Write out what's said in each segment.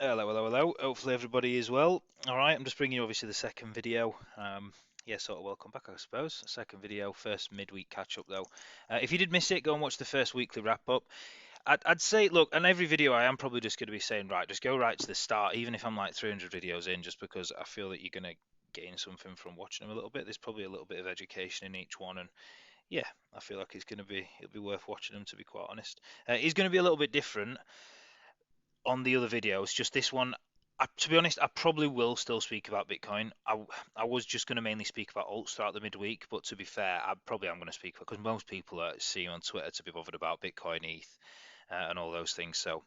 Hello, hello, hello. Hopefully everybody is well. All right, I'm just bringing you obviously the second video. Yeah, sort of welcome back, I suppose. Second video, first midweek catch up though. If you did miss it, go and watch the first weekly wrap up. I'd say, look, on every video I am probably just going to be saying, right, just go right to the start, even if I'm like 300 videos in, just because I feel that you're going to gain something from watching them a little bit. There's probably a little bit of education in each one, and yeah, I feel like it'll be worth watching them to be quite honest. It's going to be a little bit different on the other videos. Just this one, to be honest, I probably will still speak about Bitcoin. I was just going to mainly speak about alts throughout the midweek, but to be fair, I probably am going to speak about because most people see on Twitter to be bothered about Bitcoin, ETH, and all those things. So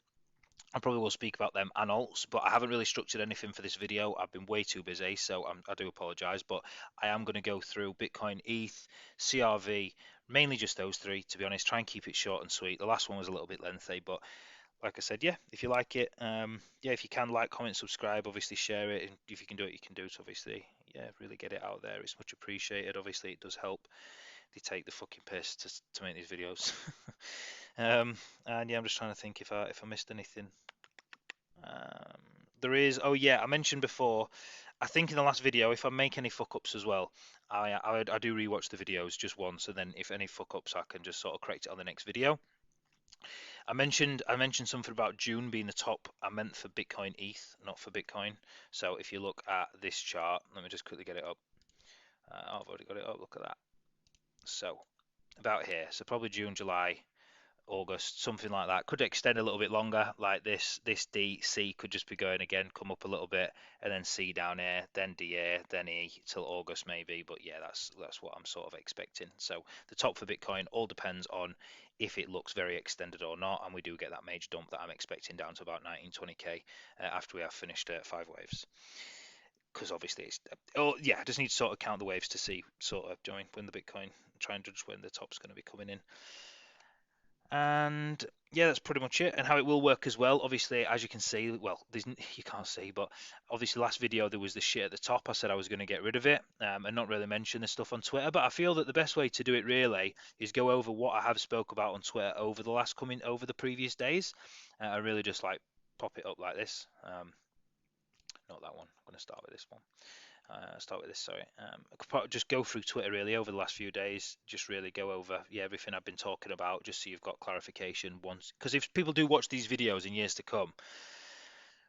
I probably will speak about them and alts, but I haven't really structured anything for this video. I've been way too busy, so I do apologise. But I am going to go through Bitcoin, ETH, CRV, mainly just those three. To be honest, try and keep it short and sweet. The last one was a little bit lengthy, but like I said, yeah, if you like it, yeah, if you can like, comment, subscribe, obviously share it, and if you can do it, you can do it. Obviously, yeah, really get it out there. It's much appreciated. Obviously, it does help. They take the fucking piss to make these videos. um, and yeah, I'm just trying to think if I missed anything. Um, there is. Oh yeah, I mentioned before. I think in the last video, if I make any fuck ups as well, I do rewatch the videos just once, and then if any fuck ups, I can just sort of correct it on the next video. I mentioned something about June being the top. I meant for Bitcoin ETH, not for Bitcoin. So if you look at this chart, let me just quickly get it up. Oh, I've already got it up. Look at that. So about here. So probably June, July, August, something like that. Could extend a little bit longer, like this. This D C could just be going again, come up a little bit, and then C down here, then D here, then E till August maybe. But yeah, that's what I'm sort of expecting. So the top for Bitcoin all depends on if it looks very extended or not, and we do get that major dump that I'm expecting down to about 1920k after we have finished 5 waves. Because obviously it's oh yeah, I just need to sort of count the waves to see sort of join when the Bitcoin, try and judge when the top's going to be coming in. And yeah, that's pretty much it. And how it will work as well. Obviously, as you can see, well, you can't see, but obviously last video there was the shit at the top. I said I was going to get rid of it and not really mention the stuff on Twitter. But I feel that the best way to do it really is go over what I have spoke about on Twitter over the previous days. I really just like pop it up like this. Not that one. I'm going to start with this one. Start with this, sorry. I could probably just go through Twitter really over the last few days, just really go over everything I've been talking about, just so you've got clarification once. Because if people do watch these videos in years to come,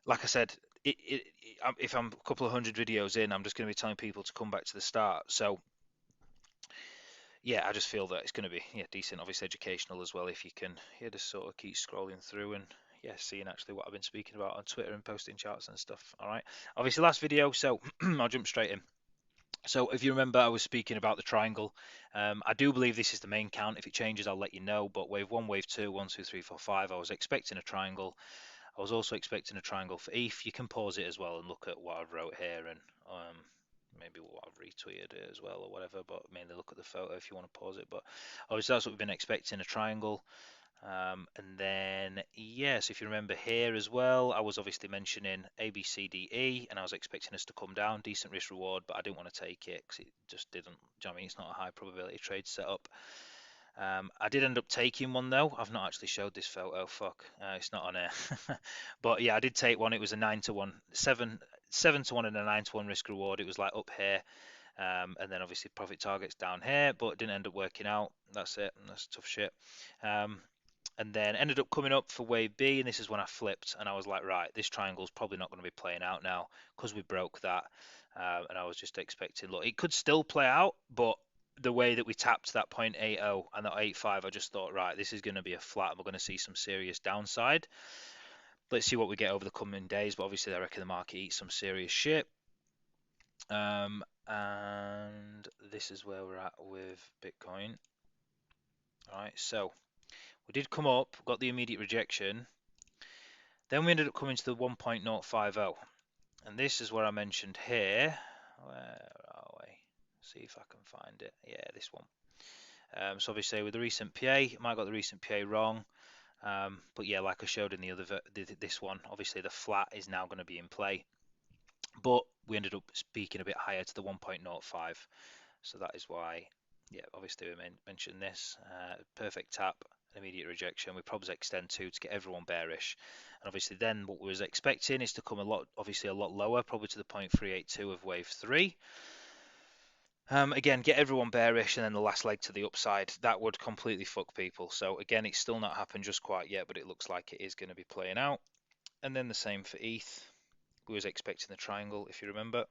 like I said, if I'm a couple of hundred videos in, I'm just going to be telling people to come back to the start. So yeah, I just feel that it's going to be decent, obviously educational as well. If you can just sort of keep scrolling through and seeing actually what I've been speaking about on Twitter and posting charts and stuff. All right, obviously last video, so I'll jump straight in. So if you remember, I was speaking about the triangle. I do believe this is the main count. If it changes, I'll let you know. But wave one, wave two, 1, 2, 3, 4, 5. I was expecting a triangle. I was also expecting a triangle for ETH. You can pause it as well and look at what I've wrote here and maybe what I've retweeted as well or whatever. But mainly look at the photo if you want to pause it. But obviously that's what we've been expecting, a triangle. And then, yes, if you remember here as well, I was obviously mentioning A, B, C, D, E, and I was expecting us to come down, decent risk reward, but I didn't want to take it because it just didn't. Do you know what I mean? It's not a high probability trade setup. I did end up taking one though. I've not actually showed this photo. Fuck, it's not on here. But yeah, I did take one. It was a 9 to 1, 7 to 1, and a 9 to 1 risk reward. It was like up here. And then obviously profit targets down here, but it didn't end up working out. That's it. That's tough shit. Um, and then ended up coming up for wave B, and this is when I flipped, and I was like, right, this triangle's probably not going to be playing out now because we broke that, and I was just expecting, look, it could still play out, but the way that we tapped that 0.80 and that 0.85, I just thought, right, this is going to be a flat, and we're going to see some serious downside. Let's see what we get over the coming days, but obviously I reckon the market eats some serious shit. And this is where we're at with Bitcoin. All right, so we did come up, got the immediate rejection. Then we ended up coming to the 1.050. And this is where I mentioned here. Where are we? See if I can find it. Yeah, this one. So obviously with the recent PA, I might have got the recent PA wrong. But yeah, like I showed in the other this one, obviously the flat is now going to be in play. But we ended up speaking a bit higher to the 1.05. So that is why, yeah, obviously we mentioned this. Perfect tap. an immediate rejection. We probably extend 2 to get everyone bearish. And obviously then what we was expecting is to come obviously a lot lower, probably to the 0.382 of wave 3. Again, get everyone bearish, and then the last leg to the upside. That would completely fuck people. So again, it's still not happened just quite yet, but it looks like it is going to be playing out. And then the same for ETH. We was expecting the triangle, if you remember.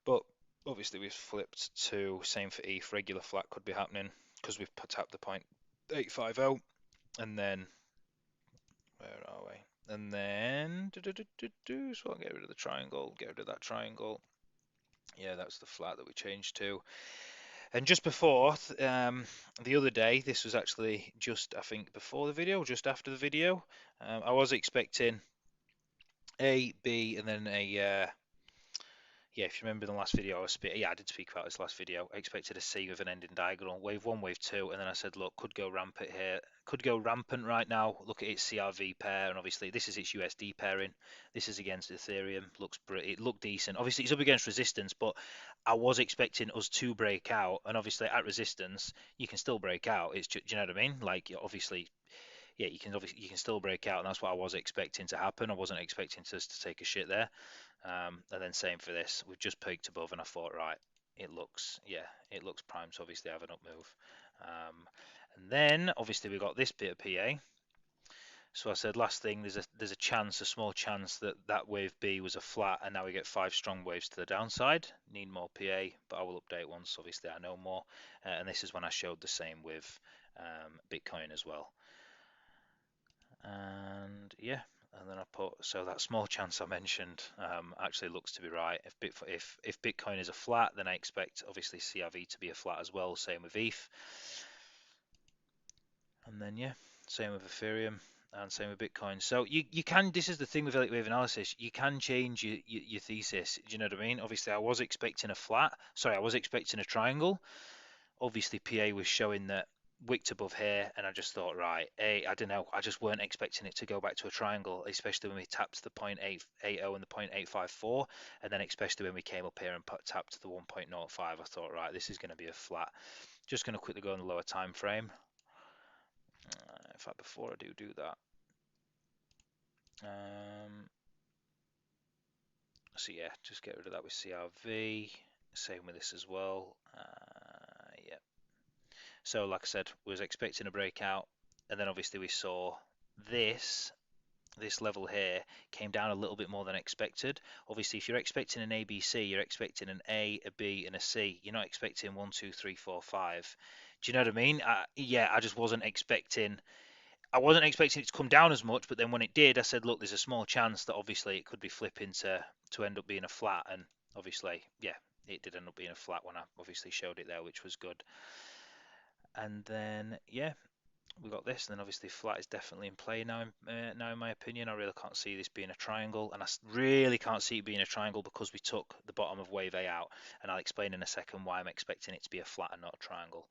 But obviously we've flipped to same for ETH. Regular flat could be happening because we've tapped the 0.850. And then, where are we? And then, so I'll get rid of the triangle, get rid of that triangle. Yeah, that's the flat that we changed to. And just before, the other day, this was actually just, I think, before the video, just after the video, I was expecting A, B, and then a, yeah, if you remember in the last video, I did speak about this last video. I expected a C with an ending diagonal, wave 1, wave 2, and then I said, look, could go rampant here, could go rampant right now. Look at its CRV pair, and obviously this is its USD pairing. This is against Ethereum. It looked decent. Obviously it's up against resistance, but I was expecting us to break out, and obviously at resistance you can still break out. It's just, do you know what I mean? Like obviously. Yeah, you can still break out, and that's what I was expecting to happen. I wasn't expecting us to take a shit there. And then same for this. We've just peaked above, and I thought, right, it looks primed to obviously have an up move. And then obviously we got this bit of PA. So I said last thing, there's a small chance that that wave B was a flat, and now we get 5 strong waves to the downside. Need more PA, but I will update once obviously I know more. And this is when I showed the same with Bitcoin as well. And yeah, and then I put, so that small chance I mentioned actually looks to be right. If Bitcoin is a flat, then I expect obviously CRV to be a flat as well. Same with ETH. And then yeah, same with Ethereum and same with Bitcoin. So you can, this is the thing with wave analysis, you can change your thesis. Do you know what I mean? Obviously I was expecting a flat. Sorry, I was expecting a triangle. Obviously PA was showing that wicked above here, and I just thought, right, I don't know, I just weren't expecting it to go back to a triangle, especially when we tapped the 0.880 and the 0.854, and then especially when we came up here and tapped to the 1.05. I thought, right, this is going to be a flat. Just going to quickly go on the lower time frame. In fact, before I do that, so yeah, just get rid of that with CRV. Same with this as well. Yeah. So like I said, we was expecting a breakout, and then obviously we saw this level here came down a little bit more than expected. Obviously, if you're expecting an ABC, you're expecting an A, a B, and a C. You're not expecting 1, 2, 3, 4, 5. Do you know what I mean? Yeah, I just wasn't expecting. I wasn't expecting it to come down as much, but then when it did, I said, look, there's a small chance that obviously it could be flipping to end up being a flat, and obviously, yeah, it did end up being a flat when I obviously showed it there, which was good. And then yeah, we got this, and then obviously flat is definitely in play now. Now in my opinion, I really can't see this being a triangle, and I really can't see it being a triangle because we took the bottom of wave A out, and I'll explain in a second why I'm expecting it to be a flat and not a triangle.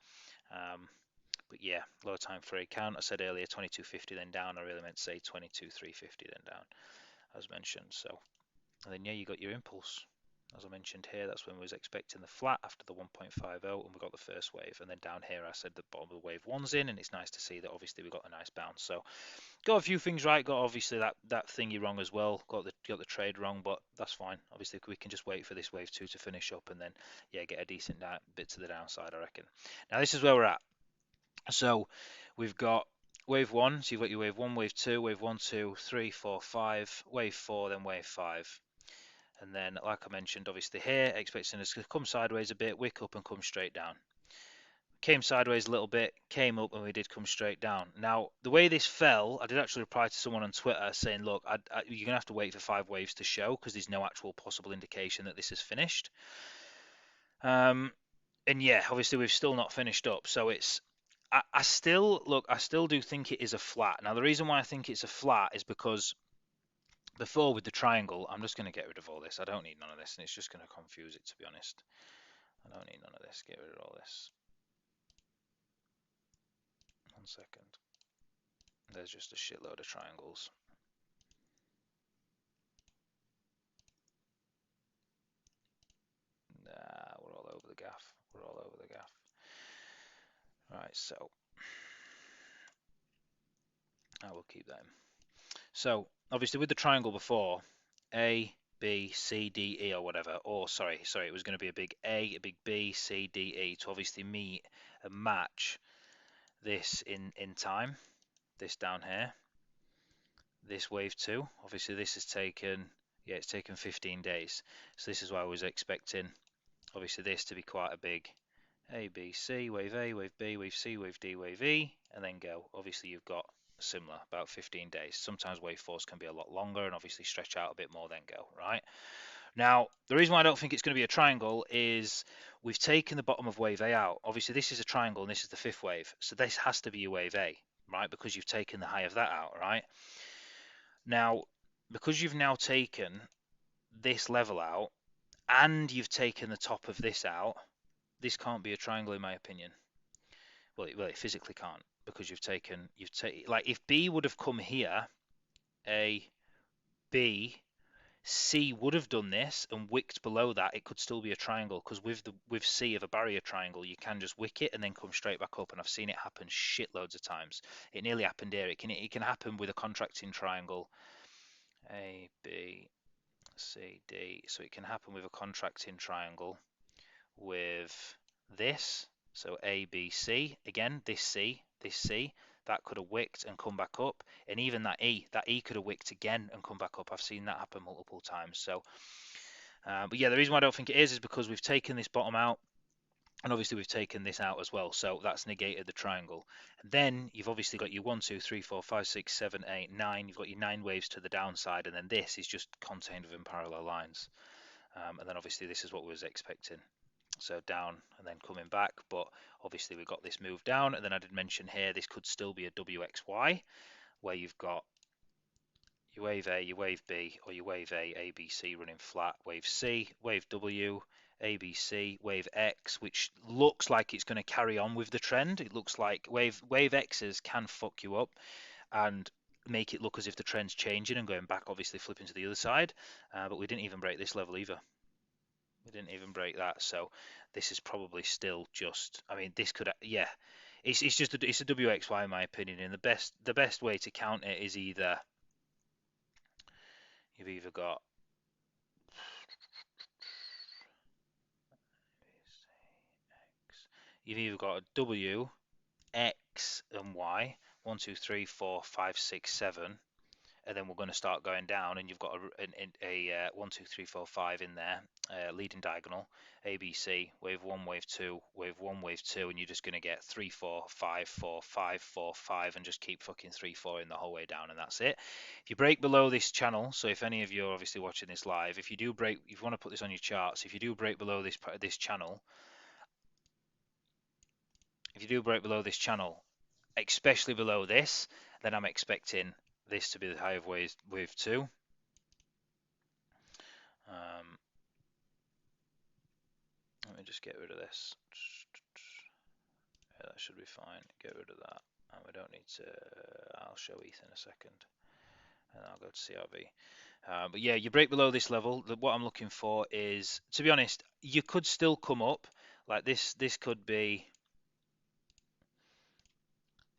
But yeah, lower time for a count. I said earlier 2250 then down. I really meant to say 22350 then down, as mentioned. So, and then yeah, you got your impulse. As I mentioned here, that's when we was expecting the flat after the 1.50, and we got the first wave. And then down here, I said the bottom of the wave one's in, and it's nice to see that obviously we got a nice bounce. So got a few things right. Got obviously that thingy wrong as well. Got the trade wrong, but that's fine. Obviously we can just wait for this wave 2 to finish up, and then yeah, get a decent bit to the downside, I reckon. Now this is where we're at. So we've got wave 1. So you've got your wave 1, wave 2, wave 1, 2, 3, 4, 5, wave 4, then wave 5. And then, like I mentioned, obviously here, expecting us to come sideways a bit, wick up and come straight down. Came sideways a little bit, came up, and we did come straight down. Now, the way this fell, I did actually reply to someone on Twitter saying, look, you're going to have to wait for 5 waves to show because there's no actual possible indication that this is finished. And yeah, obviously we've still not finished up. So it's, I still do think it is a flat. Now, the reason why I think it's a flat is because before with the triangle, I'm just going to get rid of all this. I don't need none of this, and it's just going to confuse it, to be honest. I don't need none of this. Get rid of all this. 1 second. There's just a shitload of triangles. Nah, we're all over the gaff. We're all over the gaff. Right, so I will keep that in. So obviously with the triangle before, A, B, C, D, E, or whatever, or sorry, it was going to be a big A, a big B, C, D, E to obviously meet and match this in time, this down here, this wave 2. Obviously this has taken, yeah, it's taken 15 days. So this is why I was expecting obviously this to be quite a big A, B, C, wave A, wave B, wave C, wave D, wave E, and then go. Obviously you've got similar, about 15 days. Sometimes wave 4s can be a lot longer and obviously stretch out a bit more, then go, right? Now, the reason why I don't think it's going to be a triangle is we've taken the bottom of wave A out. Obviously this is a triangle and this is the 5th wave, so this has to be a wave A, right? Because you've taken the high of that out, right? Now, because you've now taken this level out and you've taken the top of this out, this can't be a triangle in my opinion. Well, it physically can't, because you've taken like if B would have come here, A, B, C would have done this and wicked below that, it could still be a triangle, because with C of a barrier triangle, you can just wick it and then come straight back up, and I've seen it happen shitloads of times. It nearly happened here. It can happen with a contracting triangle, A, B, C, D. So it can happen with a contracting triangle with this. So A, B, C. Again, this C, that could have wicked and come back up. And even that E could have wicked again and come back up. I've seen that happen multiple times. So, but yeah, the reason why I don't think it is because we've taken this bottom out. And obviously we've taken this out as well, so that's negated the triangle. And then you've obviously got your 1, 2, 3, 4, 5, 6, 7, 8, 9. You've got your 9 waves to the downside, and then this is just contained within parallel lines. And then obviously this is what we was expecting. So down and then coming back, but obviously we got this move down. And then I did mention here this could still be a WXY, where you've got your wave A, your wave B, or your wave A, B, C running flat, wave C, wave W, A, B, C, wave X, which looks like it's going to carry on with the trend. It looks like wave X's can fuck you up and make it look as if the trend's changing and going back, obviously flipping to the other side. But we didn't even break this level either. We didn't even break that, so this is probably still just. I mean, this could, yeah. It's just it's a WXY in my opinion, and the best way to count it is either you've either got a W, X, and Y. 1, 2, 3, 4, 5, 6, 7. And then we're going to start going down, and you've got a 1, 2, 3, 4, 5 in there, leading diagonal, A, B, C, wave 1, wave 2, wave 1, wave 2, and you're just going to get 3, 4, 5, 4, 5, 4, 5, and just keep fucking 3, 4 in the whole way down, and that's it. If you break below this channel, so if any of you are obviously watching this live, if you want to put this on your charts, if you do break below this channel, especially below this, then I'm expecting this to be the high of wave 2. Let me just get rid of this. Yeah, that should be fine. Get rid of that. And we don't need to. I'll show ETH in a second, and I'll go to CRV. But yeah, you break below this level. What I'm looking for is, to be honest, you could still come up like this. This could be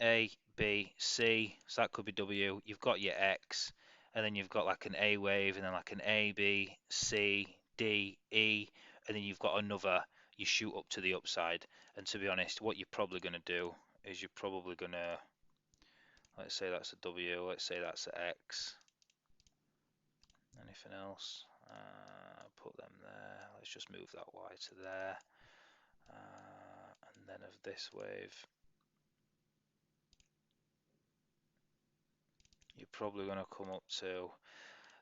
A, B, C. So that could be W. You've got your X, and then you've got like an A wave, and then like an A, B, C, D, E, and then you've got another. You shoot up to the upside. And to be honest, what you're probably going to do is you're probably going to, let's say that's a W, let's say that's an X. Anything else? Put them there. Let's just move that Y to there. And then of this wave, you're probably going to come up to.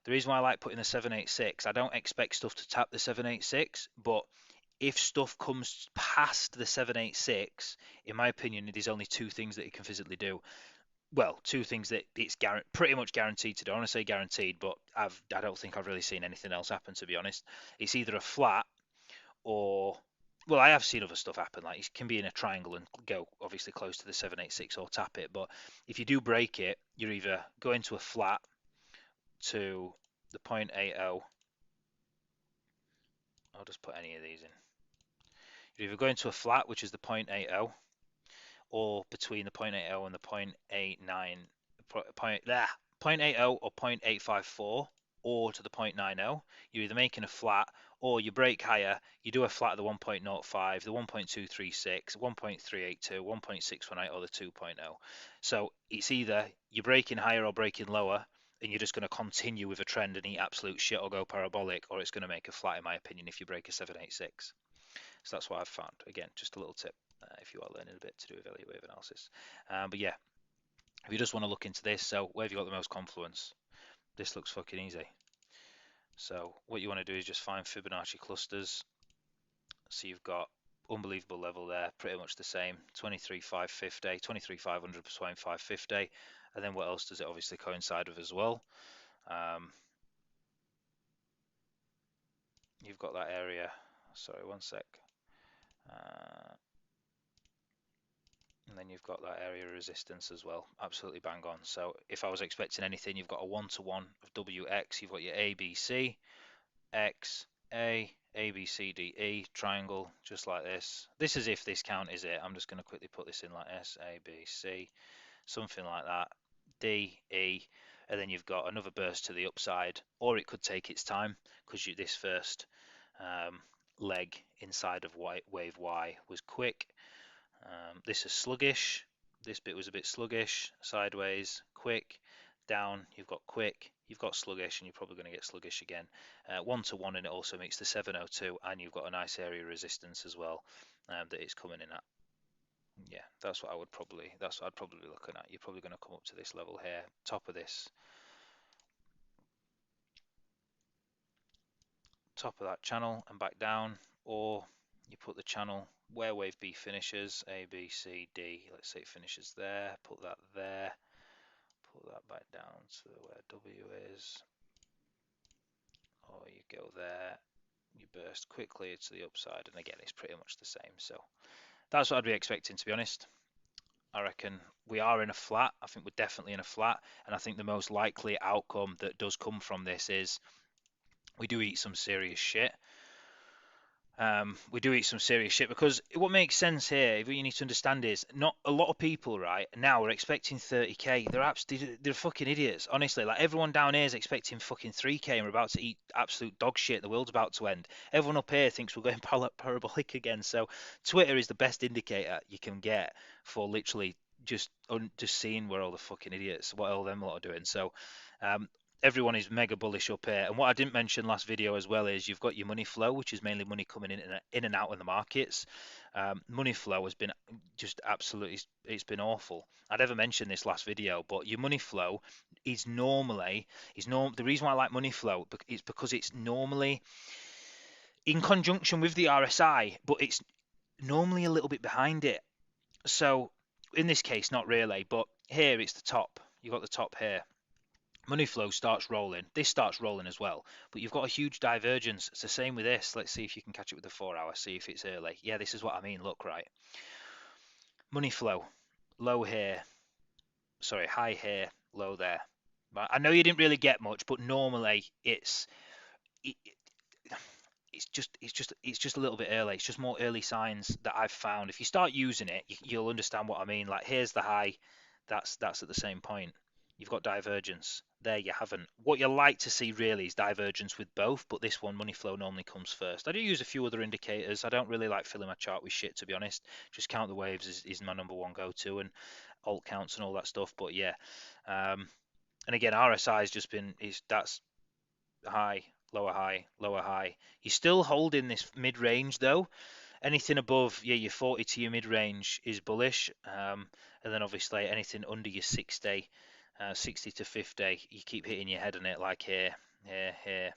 The reason why I like putting the 786, I don't expect stuff to tap the 786, but if stuff comes past the 786, in my opinion, there's only 2 things that it can physically do. Well, 2 things that it's pretty much guaranteed to do. I want to say guaranteed, but I don't think I've really seen anything else happen, to be honest. It's either a flat or, well, I have seen other stuff happen. Like it can be in a triangle and go obviously close to the 786 or tap it. But if you do break it, you're either going to a flat to the 0.80. I'll just put any of these in. You're either going to a flat, which is the 0.80, or between the 0.80 and the 0.89, 0.80 or 0.854 or to the 0.90. You're either making a flat or you break higher, you do a flat at the 1.05, the 1.236, 1.382, 1.618 or the 2.0. So it's either you're breaking higher or breaking lower, and you're just going to continue with a trend and eat absolute shit or go parabolic, or it's going to make a flat in my opinion if you break a 786. So that's what I've found. Again, just a little tip if you are learning a bit to do with value wave analysis. But yeah, if you just want to look into this, so where have you got the most confluence? This looks fucking easy. So what you want to do is just find Fibonacci clusters. So you've got unbelievable level there, pretty much the same, 23,550, 23,500 plus 550. And then what else does it obviously coincide with as well? You've got that area, sorry, one sec. And then you've got that area of resistance as well, absolutely bang on. So if I was expecting anything, you've got a one-to-one of WX, you've got your ABC, X, A, B, C, D, E, triangle, just like this. This is if this count is it. I'm just going to quickly put this in like S, A, B, C, something like that, D, E, and then you've got another burst to the upside, or it could take its time because this first leg inside of wave Y was quick. This is sluggish. This bit was a bit sluggish, sideways, quick, down, you've got quick, you've got sluggish, and you're probably going to get sluggish again. One-to-one, and it also meets the 702, and you've got a nice area of resistance as well that it's coming in at. Yeah, that's what I'd probably be looking at. You're probably going to come up to this level here, top of this, top of that channel and back down, or you put the channel where wave B finishes, A, B, C, D, let's say it finishes there, put that there, put that back down to where W is, or you go there, you burst quickly to the upside, and again it's pretty much the same. So that's what I'd be expecting, to be honest. I reckon we are in a flat. I think we're definitely in a flat, and I think the most likely outcome that does come from this is we do eat some serious shit. We do eat some serious shit, because what makes sense here, what you need to understand is, not a lot of people right now are expecting 30k. They're fucking idiots, honestly. Like, everyone down here is expecting fucking 3k, and we're about to eat absolute dog shit. The world's about to end. Everyone up here thinks we're going parabolic again. So Twitter is the best indicator you can get for literally just seeing where all the fucking idiots, what all them lot are doing. So everyone is mega bullish up here. And what I didn't mention last video as well is you've got your money flow, which is mainly money coming in and out of the markets. Money flow has been just absolutely, it's been awful. I never mentioned this last video, but your money flow is normally, the reason why I like money flow is because it's normally in conjunction with the RSI, but it's normally a little bit behind it. So in this case, not really, but here it's the top. You've got the top here. Money flow starts rolling. This starts rolling as well, but you've got a huge divergence. It's the same with this. Let's see if you can catch it with the 4 hour, see if it's early. Yeah, this is what I mean. Look, right. Money flow, low here, sorry, high here, low there. But I know you didn't really get much, but normally it's just a little bit early. It's just more early signs that I've found. If you start using it, you'll understand what I mean. Like, here's the high, that's at the same point. You've got divergence. There you haven't. What you like to see really is divergence with both, but this one, money flow, normally comes first. I do use a few other indicators. I don't really like filling my chart with shit, to be honest. Just count the waves is my number one go-to, and alt counts and all that stuff. But yeah, and again, RSI has just been, that's high, lower high, lower high. You're still holding this mid-range though. Anything above, yeah, your 40 to your mid-range is bullish, and then obviously anything under your 60 to 50, you keep hitting your head on it, like here, here, here,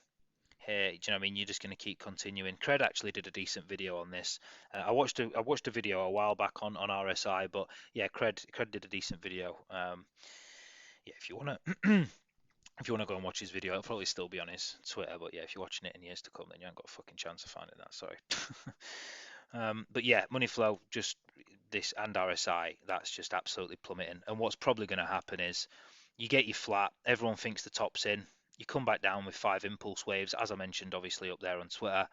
here. Do you know what I mean? You're just going to keep continuing. Cred actually did a decent video on this. I watched a video a while back on RSI, but yeah, Cred did a decent video. Yeah, if you wanna if you wanna go and watch his video, it'll probably still be on his Twitter. But yeah, if you're watching it in years to come, then you ain't got a fucking chance of finding that. Sorry. But yeah, money flow, just this, and RSI, that's just absolutely plummeting. And what's probably going to happen is you get your flat, everyone thinks the top's in, you come back down with 5 impulse waves, as I mentioned obviously up there on Twitter.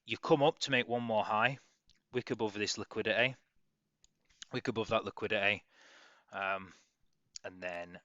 You come up to make one more high, wick above this liquidity, wick above that liquidity, and and then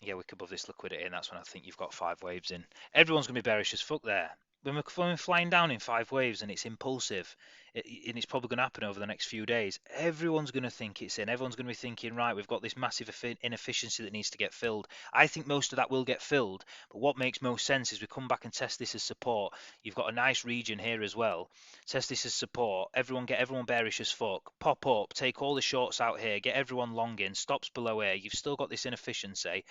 yeah, wick above this liquidity, and that's when I think you've got 5 waves in. Everyone's going to be bearish as fuck there. When we're flying down in 5 waves and it's impulsive, and it's probably going to happen over the next few days, everyone's going to think it's in. Everyone's going to be thinking, right, we've got this massive inefficiency that needs to get filled. I think most of that will get filled, but what makes most sense is we come back and test this as support. You've got a nice region here as well. Test this as support. Get everyone bearish as fuck. Pop up, take all the shorts out here, get everyone long in, stops below here. You've still got this inefficiency.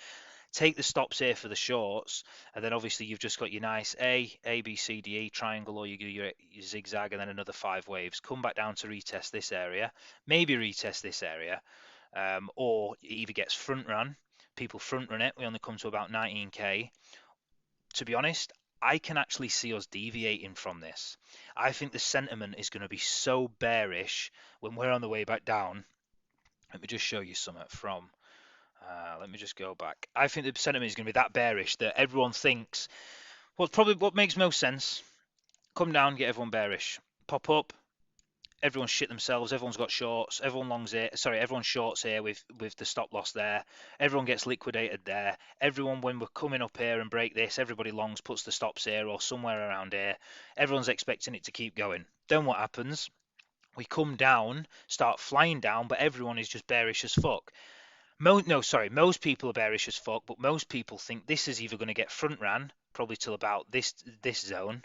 Take the stops here for the shorts, and then obviously you've just got your nice A, B, C, D, E triangle, or you do your zigzag, and then another 5 waves. Come back down to retest this area, maybe retest this area, or it either gets front run. People front run it. We only come to about 19k. To be honest, I can actually see us deviating from this. I think the sentiment is going to be so bearish when we're on the way back down. Let me just show you something from. Let me just go back. I think the sentiment is going to be that bearish that everyone thinks, well, probably what makes most sense, come down, get everyone bearish. Pop up, everyone shit themselves, everyone's got shorts, everyone shorts here with the stop loss there. Everyone gets liquidated there. Everyone, when we're coming up here and break this, everybody longs, puts the stops here or somewhere around here. Everyone's expecting it to keep going. Then what happens? We come down, start flying down, but everyone is just bearish as fuck. Most people are bearish as fuck, but most people think this is either going to get front ran, probably till about this zone,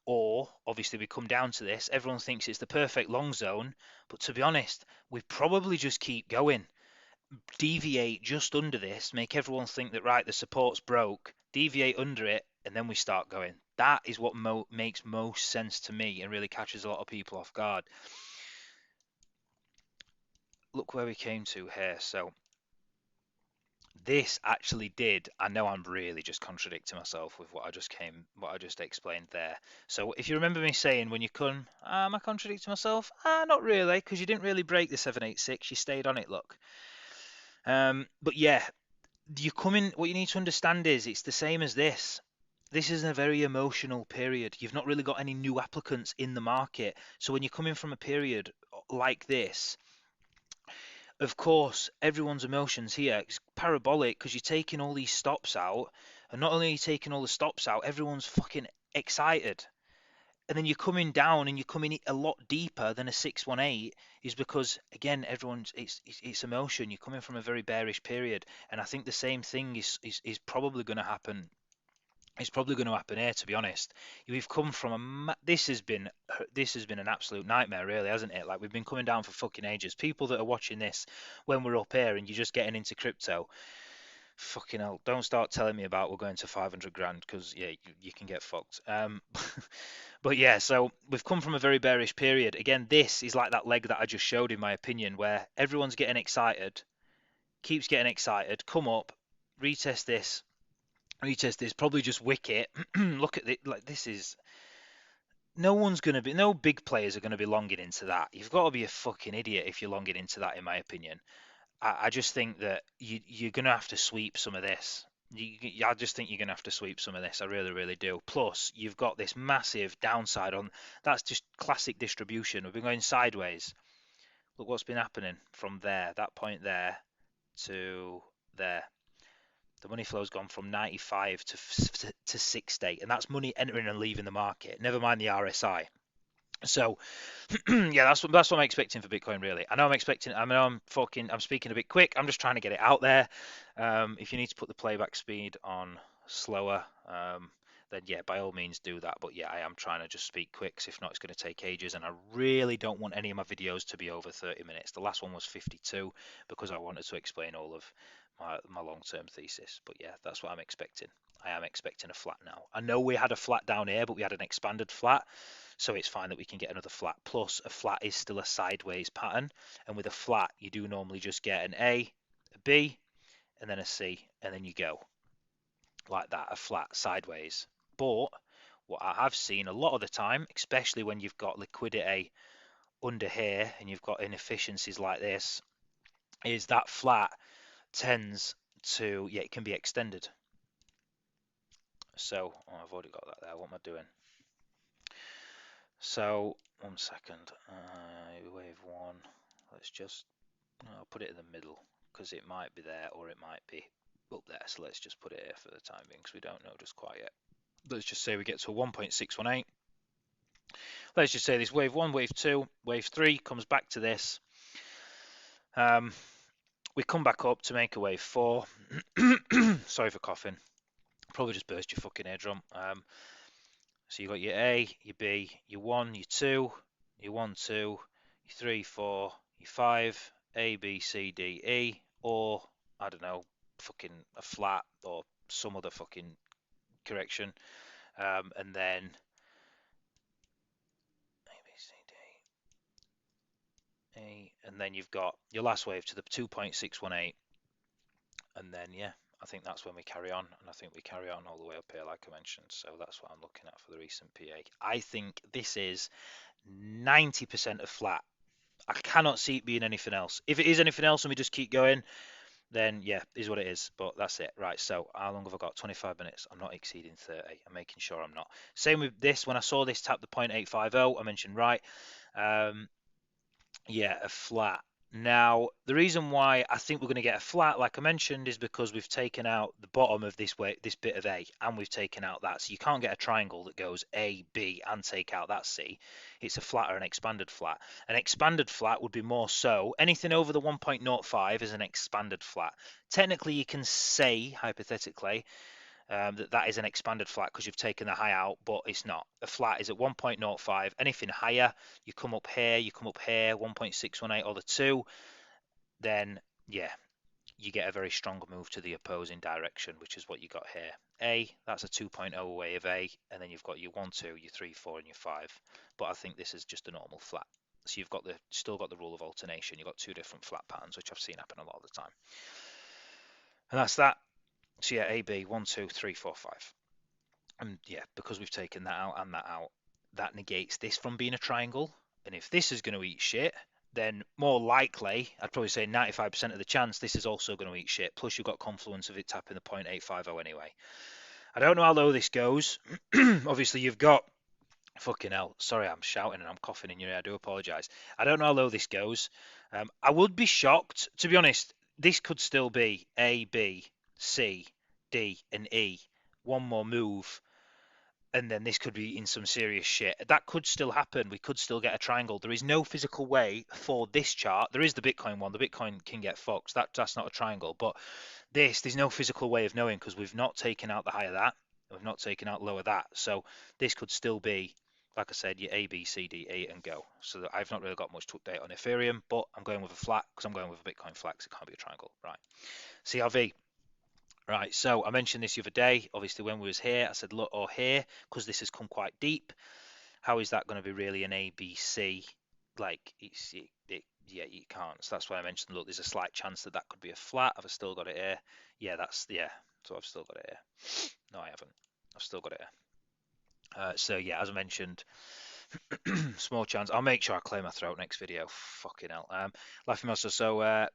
or obviously we come down to this. Everyone thinks it's the perfect long zone, but to be honest, we probably just keep going, deviate just under this, make everyone think that right, the support's broke, deviate under it, and then we start going. That is what makes most sense to me and really catches a lot of people off guard. Look where we came to here. So this actually did. I know I'm really just contradicting myself with what I just explained there. So if you remember me saying when you come, am I contradicting myself? Not really, because you didn't really break the 786. You stayed on it. Look. But yeah, you come in. What you need to understand is it's the same as this. This is a very emotional period. You've not really got any new applicants in the market. So when you're coming from a period like this, of course, everyone's emotions here is parabolic because you're taking all these stops out, and not only are you taking all the stops out, everyone's fucking excited. And then you're coming down and you're coming a lot deeper than a 618 is because again it's emotion. You're coming from a very bearish period, and I think the same thing is probably going to happen. It's probably going to happen here, to be honest. We've come from this has been an absolute nightmare, really, hasn't it? Like we've been coming down for fucking ages. People that are watching this when we're up here and you're just getting into crypto, fucking hell, don't start telling me about we're going to 500 grand because yeah, you can get fucked. But yeah, so we've come from a very bearish period. Again, this is like that leg that I just showed, in my opinion, where everyone's getting excited, keeps getting excited, come up, retest this probably just wicket. Look at it, like this is no big players are going to be longing into that. You've got to be a fucking idiot if you're longing into that, in my opinion. I just think that you're going to have to sweep some of this. I just think you're going to have to sweep some of this. I really, really do. Plus, you've got this massive downside on. That's just classic distribution. We've been going sideways. Look what's been happening from there, that point there, to there. The money flow's gone from 95 to 60, and that's money entering and leaving the market. Never mind the RSI. So yeah, that's what I'm expecting for Bitcoin, really. I know I'm speaking a bit quick. I'm just trying to get it out there. If you need to put the playback speed on slower, then yeah, by all means do that. But yeah, I am trying to just speak quick, 'cause if not, it's going to take ages, and I really don't want any of my videos to be over 30 minutes. The last one was 52 because I wanted to explain all of my long-term thesis. But yeah, that's what I'm expecting. I am expecting a flat now. I know we had a flat down here, but we had an expanded flat. So it's fine that we can get another flat. Plus, a flat is still a sideways pattern. And with a flat, you do normally just get an A, a B, and then a C, and then you go. Like that, a flat sideways. But what I have seen a lot of the time, especially when you've got liquidity under here and you've got inefficiencies like this, is that flat tends to, yeah, it can be extended. So, I've already got that there. What am I doing? So, 1 second. Wave 1. Let's just, I'll put it in the middle. because it might be there or it might be up there. So let's just put it here for the time being because we don't know just quite yet. Let's just say we get to a 1.618. Let's just say this wave 1, wave 2, wave 3 comes back to this. We come back up to make a wave 4. Sorry for coughing. Probably just burst your fucking eardrum. So you got your A, your B, your 1, your 2, your 1, 2, your 3, 4, your 5, A, B, C, D, E, or I don't know, fucking a flat or some other fucking correction, and then A, B, C, D, E, and then you've got your last wave to the 2.618, and then yeah, I think that's when we carry on, and I think we carry on all the way up here, like I mentioned. So that's what I'm looking at for the recent PA. I think this is 90% of flat. I cannot see it being anything else. If it is anything else and we just keep going, then yeah, is what it is. But that's it. Right, so how long have I got? 25 minutes. I'm not exceeding 30. I'm making sure I'm not. Same with this. When I saw this tap the 0.850, I mentioned, right, yeah, a flat. Now, the reason why I think we're going to get a flat, like I mentioned, is because we've taken out the bottom of this bit of A, and we've taken out that. So you can't get a triangle that goes A, B, and take out that C. It's a flat or an expanded flat. An expanded flat would be more so. Anything over the 1.05 is an expanded flat. Technically, you can say, hypothetically, that is an expanded flat because you've taken the high out, but it's not. A flat is at 1.05. Anything higher, you come up here, 1.618 or the 2, then yeah, you get a very strong move to the opposing direction, which is what you got here. A, that's a 2.0 wave A, and then you've got your 1, 2, your 3, 4, and your 5. But I think this is just a normal flat. So you've got still got the rule of alternation. You've got two different flat patterns, which I've seen happen a lot of the time. And that's that. So yeah, AB 1, 2, 3, 4, 5. And yeah, because we've taken that out and that out, that negates this from being a triangle. And if this is going to eat shit, then more likely, I'd probably say 95% of the chance this is also going to eat shit. Plus you've got confluence of it tapping the 0.850 anyway. I don't know how low this goes. Obviously you've got, fucking hell, sorry I'm shouting and I'm coughing in your ear, I do apologise. I don't know how low this goes. I would be shocked, to be honest, this could still be A, B, C, D, and E. One more move, and then this could be in some serious shit. That could still happen. We could still get a triangle. There is no physical way for this chart. There is the Bitcoin one. The Bitcoin can get fucked. That's not a triangle. But there's no physical way of knowing because we've not taken out the high of that. We've not taken out low of that. So this could still be, like I said, your A, B, C, D, E, and go. So I've not really got much to update on Ethereum, but I'm going with a flat because I'm going with a Bitcoin flat because it can't be a triangle. Right. CRV. Right, so I mentioned this the other day. Obviously, when we was here, I said, look, or here, because this has come quite deep. How is that going to be really an ABC? Like, yeah, you can't. So that's why I mentioned, look, there's a slight chance that could be a flat. Have I still got it here? Yeah, so I've still got it here. No, I haven't. I've still got it here. So yeah, as I mentioned, small chance. I'll make sure I clear my throat next video. Fucking hell. Laughing also.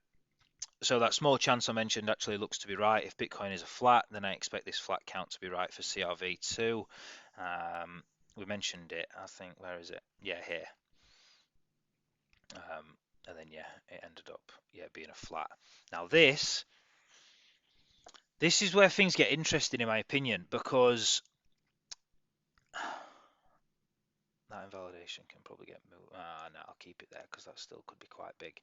So that small chance I mentioned actually looks to be right. If Bitcoin is a flat, then I expect this flat count to be right for CRV too. We mentioned it, I think. Where is it? Yeah, here. And then yeah, it ended up being a flat. Now this is where things get interesting in my opinion, because that invalidation can probably get moved. No, I'll keep it there because that still could be quite big.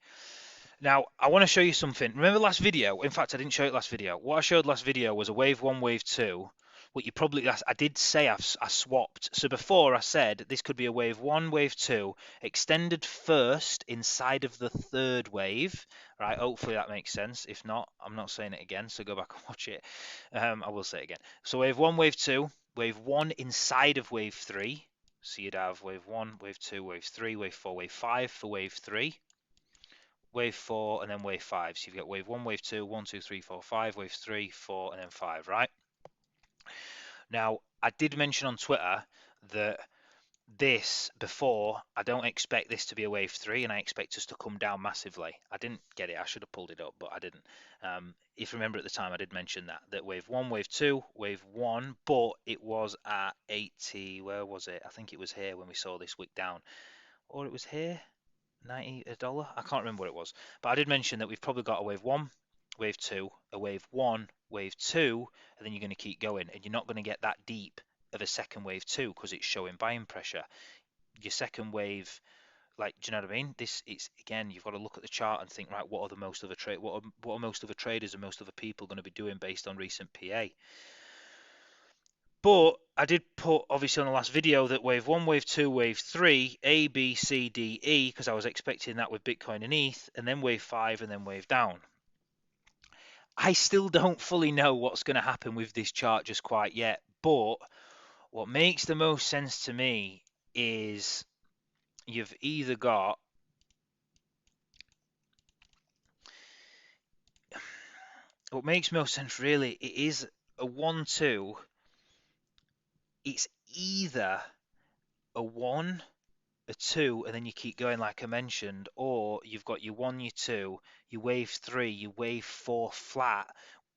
Now, I want to show you something. Remember last video? In fact, I didn't show it last video. What I showed last video was a wave 1, wave 2. What you probably, I did say I swapped. So before I said this could be a wave 1, wave 2, extended first inside of the third wave. Right? Hopefully that makes sense. If not, I'm not saying it again. So go back and watch it. I will say it again. So wave 1, wave 2, wave 1 inside of wave 3. So you'd have wave 1, wave 2, wave 3, wave 4, wave 5 for wave 3. Wave 4 and then wave 5. So you've got wave 1, wave 2, 1, 2, 3, 4, 5, wave 3, 4, and then 5, right? Now, I did mention on Twitter that this before, I don't expect this to be a wave 3 and I expect us to come down massively. I didn't get it. I should have pulled it up, but I didn't. If you remember at the time, I did mention that wave 1, wave 2, wave 1, but it was at 80. Where was it? I think it was here when we saw this wick down. Or it was here. $90. I can't remember what it was, but I did mention that we've probably got a wave 1, wave 2, a wave 1, wave 2, and then you're going to keep going, and you're not going to get that deep of a second wave 2 because it's showing buying pressure. Your second wave, like, do you know what I mean? This, it's again, you've got to look at the chart and think, right, what are most other traders and most other people going to be doing based on recent PA? But I did put, obviously, on the last video that wave 1, wave 2, wave 3, A, B, C, D, E, because I was expecting that with Bitcoin and ETH, and then wave 5, and then wave down. I still don't fully know what's going to happen with this chart just quite yet, but what makes the most sense to me is you've either got what makes most sense really, it is a 1-2. It's either a 1, a 2, and then you keep going like I mentioned, or you've got your 1, your 2, your wave 3, your wave 4 flat.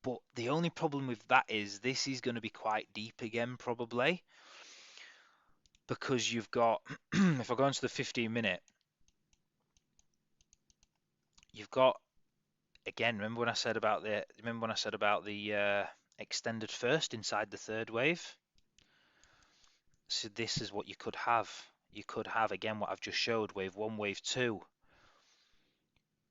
But the only problem with that is this is going to be quite deep again, probably, because you've got, if I go into the 15-minute, you've got, again, remember when I said about the extended first inside the third wave? So this is what you could have. You could have, again, what I've just showed, wave 1, wave 2,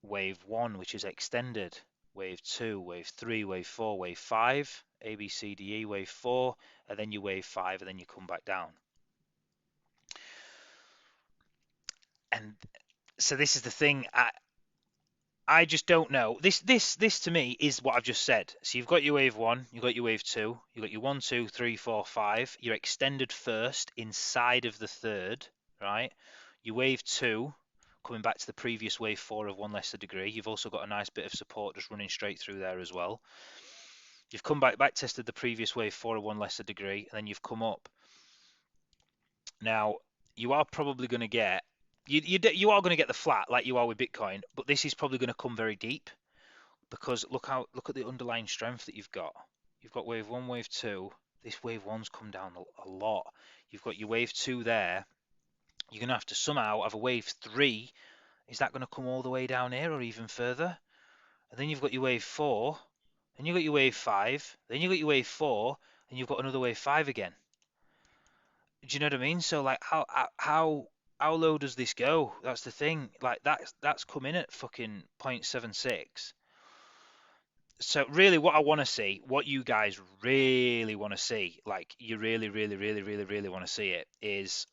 wave 1, which is extended, wave 2, wave 3, wave 4, wave 5, A, B, C, D, E, wave 4, and then you wave 5, and then you come back down. And so this is the thing. I just don't know. This to me is what I've just said. So you've got your wave 1, you've got your wave 2, you've got your 1, 2, 3, 4, 5. Your extended first inside of the third, right? Your wave 2 coming back to the previous wave 4 of 1 lesser degree. You've also got a nice bit of support just running straight through there as well. You've come back tested the previous wave 4 of 1 lesser degree, and then you've come up. Now you are probably going to get you are going to get the flat like you are with Bitcoin, but this is probably going to come very deep because look at the underlying strength that you've got. You've got wave 1, wave 2. This wave 1's come down a lot. You've got your wave 2 there. You're going to have to somehow have a wave 3. Is that going to come all the way down here or even further? And then you've got your wave 4. Then you've got your wave 5. Then you've got your wave 4. And you've got another wave 5 again. Do you know what I mean? So like how low does this go? That's the thing. Like that's come in at fucking 0.76. So really what I want to see, what you guys really want to see, like you really want to see it, is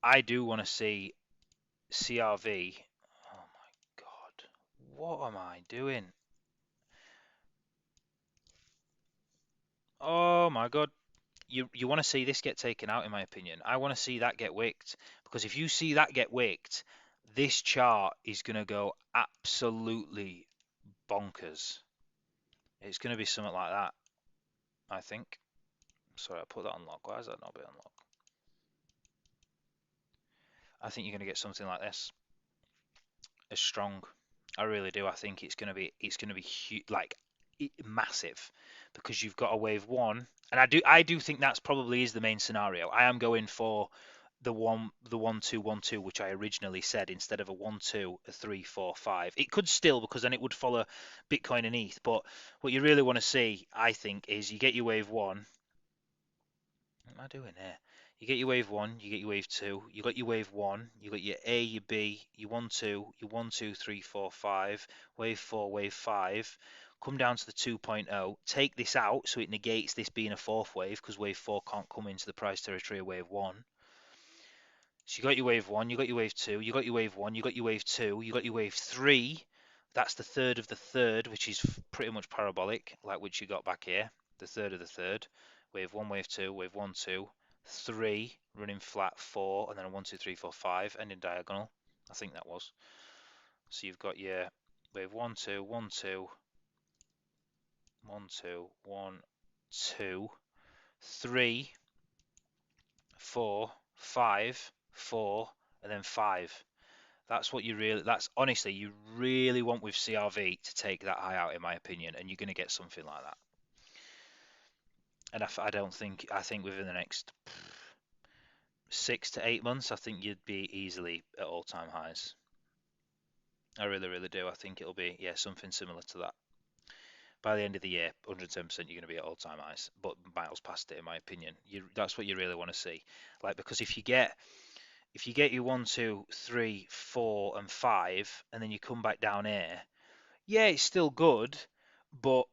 I do want to see CRV. Oh my God. What am I doing? Oh my God. You want to see this get taken out, in my opinion. I want to see that get wicked, because if you see that get wicked, this chart is going to go absolutely bonkers. It's going to be something like that, I think. Sorry, I put that on lock. Why is that not being unlocked? I think you're going to get something like this, as strong. I really do. I think it's going to be huge, like massive, because you've got a wave 1, and I do think that's probably is the main scenario. I am going for the 1 2 1 2, which I originally said, instead of a 1 2 a 3 4 5. It could still, because then it would follow Bitcoin and ETH. But what you really want to see, I think, is you get your wave 1. What am I doing here? You get your wave 1, you get your wave 2, you got your wave 1, you got your A, your B, your 1 2, your 1 2 3 4 5, wave 4, wave 5. Come down to the 2.0, take this out so it negates this being a fourth wave, because wave 4 can't come into the price territory of wave 1. So you got your wave 1, you got your wave 2, you got your wave 1, you got your wave 2, you got your wave 3. That's the third of the third, which is pretty much parabolic, like which you got back here. The third of the third. Wave 1, wave 2, wave 1, 2, 3, running flat 4, and then a 1, 2, 3, 4, 5, ending diagonal. I think that was. So you've got your wave 1, 2, 1, 2, 1, 2, 1, 2, 3, 4, 5, 4, and then 5. That's what you really, that's honestly, you really want with CRV to take that high out, in my opinion, and you're going to get something like that. And I think within the next 6 to 8 months, I think you'd be easily at all-time highs. I really do. I think it'll be, yeah, something similar to that. By the end of the year, 110% you're going to be at all-time highs, but miles past it, in my opinion. That's what you really want to see. Like, because if you get your 1, 2, 3, 4, and 5, and then you come back down here, yeah, it's still good, but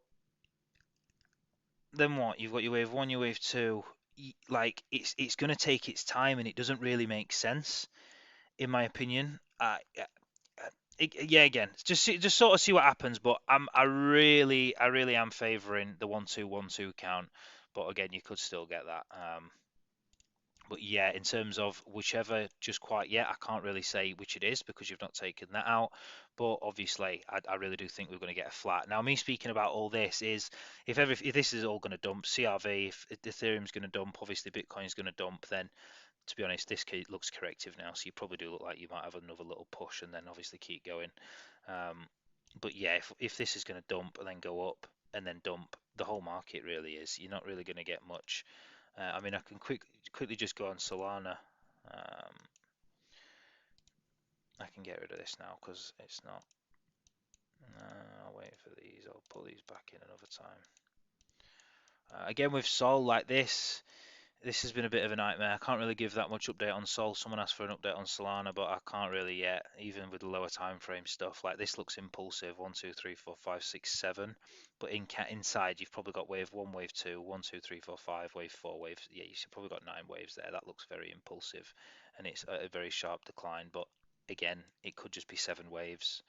then what? You've got your wave 1, your wave 2. Like, it's going to take its time, and it doesn't really make sense, in my opinion. Yeah, again, just sort of see what happens. But I really am favouring the 1-2-1-2 count. But again, you could still get that. But yeah, in terms of whichever, just quite yet, I can't really say which it is because you've not taken that out. But obviously, I really do think we're going to get a flat. Now, me speaking about all this is if this is all going to dump, CRV, if Ethereum's going to dump, obviously Bitcoin's going to dump, then to be honest, this looks corrective now, so you probably do look like you might have another little push and then obviously keep going. But yeah, if this is going to dump and then go up and then dump, the whole market really is. You're not really going to get much. I mean, I can quickly just go on Solana. Um, I can get rid of this now because it's not. I'll wait for these. I'll pull these back in another time. Again, with Sol like this has been a bit of a nightmare. I can't really give that much update on Sol. Someone asked for an update on Solana, but I can't really yet, even with the lower time frame stuff. Like this looks impulsive. 1, 2, 3, 4, 5, 6, 7. But inside, you've probably got wave 1, wave 2, 1, 2, 3, 4, 5, wave 4, wave. Yeah, you've probably got 9 waves there. That looks very impulsive, and it's a very sharp decline. But again, it could just be 7 waves,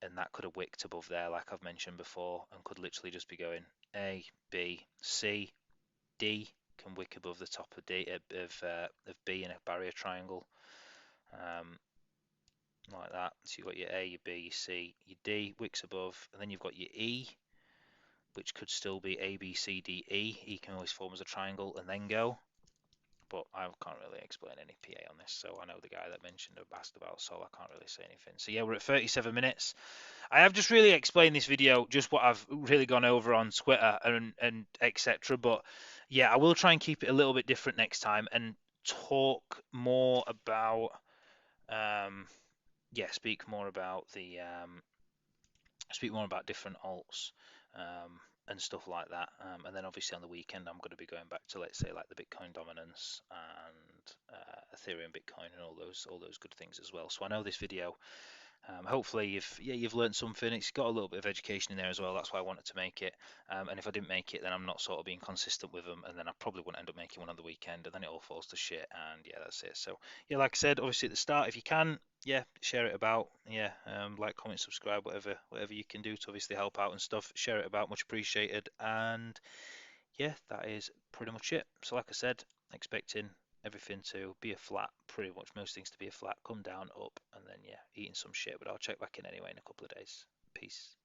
and that could have wicked above there, like I've mentioned before, and could literally just be going A, B, C, D can wick above the top of D of B in a barrier triangle, um, like that. So you've got your A, your B, your C, your D wicks above, and then you've got your E, which could still be A, B, C, D, E. E can always form as a triangle and then go. But I can't really explain any PA on this, so I know the guy that mentioned or asked about, so I can't really say anything. So yeah, we're at 37 minutes. I have just really explained this video, just what I've really gone over on Twitter and etc. But yeah, I will try and keep it a little bit different next time and talk more about speak more about the speak more about different alts and stuff like that. And then obviously on the weekend, I'm going to be going back to, let's say, like the Bitcoin dominance and Ethereum Bitcoin and all those good things as well. So I know this video, hopefully you've learned something. It's got a little bit of education in there as well. That's why I wanted to make it. And if I didn't make it, then I'm not sort of being consistent with them, and then I probably wouldn't end up making one on the weekend, and then it all falls to shit. And yeah, that's it. So yeah, like I said, obviously at the start, if you can, yeah, share it about. Yeah, like, comment, subscribe, whatever you can do to obviously help out and stuff. Share it about, much appreciated. And yeah, that is pretty much it. So like I said, expecting everything to be a flat, pretty much most things to be a flat, come down, up, and then yeah, eating some shit. But I'll check back in anyway in a couple of days. Peace.